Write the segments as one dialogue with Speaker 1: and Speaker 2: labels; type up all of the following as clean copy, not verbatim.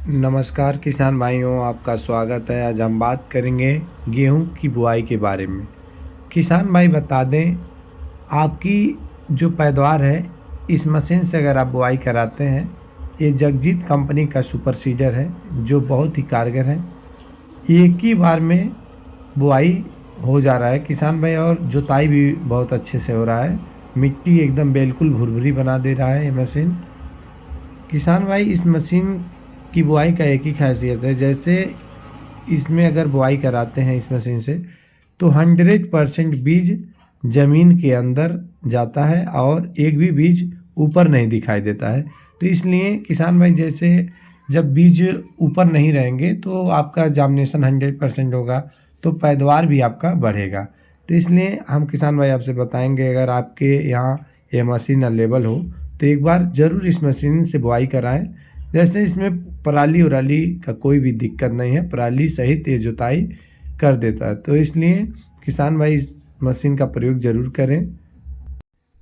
Speaker 1: नमस्कार किसान भाइयों, आपका स्वागत है। आज हम बात करेंगे गेहूं की बुआई के बारे में। किसान भाई बता दें, आपकी जो पैदावार है इस मशीन से अगर आप बुआई कराते हैं, ये जगजीत कंपनी का सुपर सीडर है जो बहुत ही कारगर है। एक ही बार में बुआई हो जा रहा है किसान भाई, और जुताई भी बहुत अच्छे से हो रहा है। मिट्टी एकदम बिल्कुल भुरभुरी बना दे रहा है ये मशीन। किसान भाई, इस मशीन की बुआई का एक ही खासियत है, जैसे इसमें अगर बुआई कराते हैं इस मशीन से तो 100% बीज ज़मीन के अंदर जाता है और एक भी बीज ऊपर नहीं दिखाई देता है। तो इसलिए किसान भाई, जैसे जब बीज ऊपर नहीं रहेंगे तो आपका जार्मिनेशन 100% होगा, तो पैदावार भी आपका बढ़ेगा। तो इसलिए हम किसान भाई आपसे बताएंगे, अगर आपके यहाँ ये मशीन अवेलेबल हो तो एक बार ज़रूर इस मशीन से बुआई कराएं। जैसे इसमें पराली उराली का कोई भी दिक्कत नहीं है, पराली सहित ये जुताई कर देता है। तो इसलिए किसान भाई इस मशीन का प्रयोग ज़रूर करें।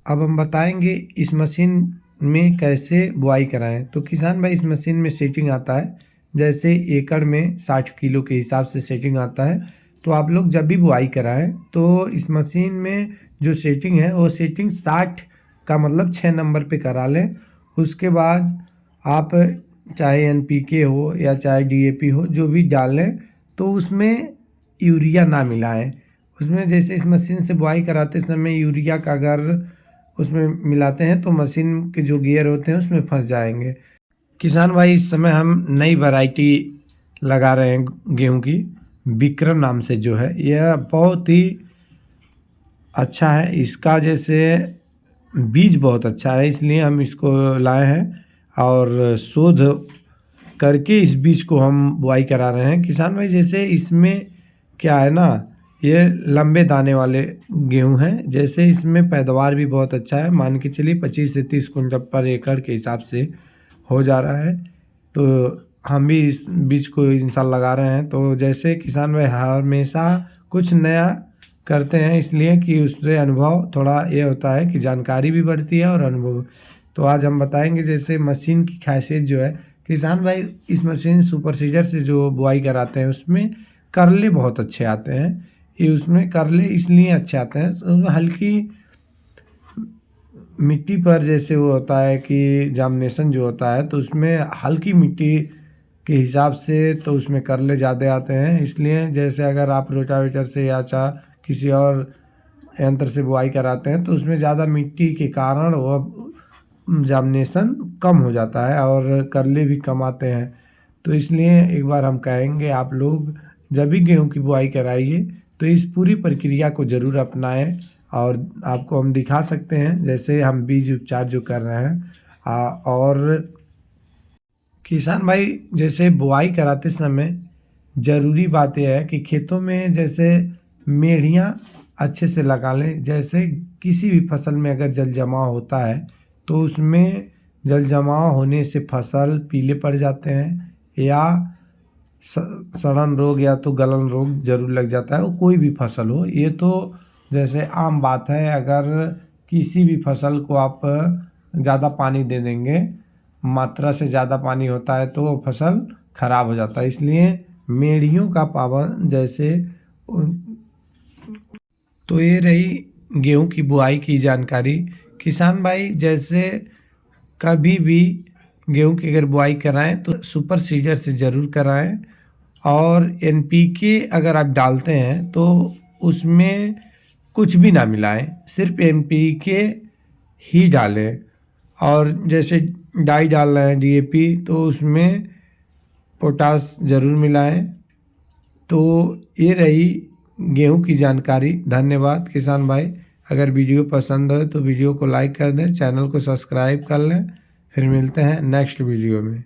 Speaker 1: अब हम बताएंगे इस मशीन में कैसे बुआई कराएं। तो किसान भाई, इस मशीन में सेटिंग आता है, जैसे एकड़ में 60 किलो के हिसाब से सेटिंग आता है। तो आप लोग जब भी बुआई कराएं तो इस मशीन में जो सेटिंग है वो सेटिंग 60 का मतलब 6 नंबर पे करा लें। उसके बाद आप चाहे NPK हो या चाहे DAP हो, जो भी डालें तो उसमें यूरिया ना मिलाएं। उसमें जैसे इस मशीन से बुआई कराते समय यूरिया का अगर उसमें मिलाते हैं तो मशीन के जो गियर होते हैं उसमें फंस जाएंगे। किसान भाई, इस समय हम नई वैरायटी लगा रहे हैं गेहूं की, विक्रम नाम से जो है, यह बहुत ही अच्छा है। इसका जैसे बीज बहुत अच्छा है, इसलिए हम इसको लाए हैं और शोध करके इस बीज को हम बुआई करा रहे हैं। किसान भाई, जैसे इसमें क्या है ना, ये लंबे दाने वाले गेहूं हैं, जैसे इसमें पैदावार भी बहुत अच्छा है। मान के चलिए 25 से 30 कुंटल पर एकड़ के हिसाब से हो जा रहा है। तो हम भी इस बीज को इंशाल्लाह लगा रहे हैं। तो जैसे किसान भाई हमेशा कुछ नया करते हैं, इसलिए कि उससे अनुभव थोड़ा ये होता है कि जानकारी भी बढ़ती है और अनुभव। तो आज हम बताएंगे जैसे मशीन की खासियत जो है किसान भाई, इस मशीन सुपर सीडर से जो बुआई कराते हैं उसमें करले बहुत अच्छे आते हैं। ये उसमें करले इसलिए अच्छे आते हैं, उसमें हल्की मिट्टी पर जैसे वो होता है कि जार्मिनेशन जो होता है, तो उसमें हल्की मिट्टी के हिसाब से तो उसमें करले ज़्यादा आते हैं। इसलिए जैसे अगर आप रोटावेटर से या किसी और यंत्र से बुआई कराते हैं तो उसमें ज़्यादा मिट्टी के कारण वो जार्मिनेशन कम हो जाता है और करले भी कम आते हैं। तो इसलिए एक बार हम कहेंगे, आप लोग जब भी गेहूं की बुआई कराइए तो इस पूरी प्रक्रिया को ज़रूर अपनाएं। और आपको हम दिखा सकते हैं जैसे हम बीज उपचार जो कर रहे हैं। और किसान भाई, जैसे बुआई कराते समय ज़रूरी बात यह है कि खेतों में जैसे मेढ़ियाँ अच्छे से लगा लें। जैसे किसी भी फसल में अगर जल जमाव होता है तो उसमें जल जमाव होने से फसल पीले पड़ जाते हैं, या सड़न रोग या तो गलन रोग जरूर लग जाता है, वो कोई भी फसल हो। ये तो जैसे आम बात है, अगर किसी भी फसल को आप ज़्यादा पानी दे देंगे, मात्रा से ज़्यादा पानी होता है तो वो फसल खराब हो जाता है। इसलिए मेढ़ियों का पावन जैसे। तो ये रही गेहूं की बुआई की जानकारी। किसान भाई, जैसे कभी भी गेहूं की अगर बुआई कराएं तो सुपर सीडर से ज़रूर कराएं। और NPK अगर आप डालते हैं तो उसमें कुछ भी ना मिलाएं, सिर्फ NPK ही डालें। और जैसे डाई डाल रहे हैं DAP, तो उसमें पोटास ज़रूर मिलाएं। तो ये रही गेहूं की जानकारी। धन्यवाद किसान भाई। अगर वीडियो पसंद हो तो वीडियो को लाइक कर दें, चैनल को सब्सक्राइब कर लें। फिर मिलते हैं नेक्स्ट वीडियो में।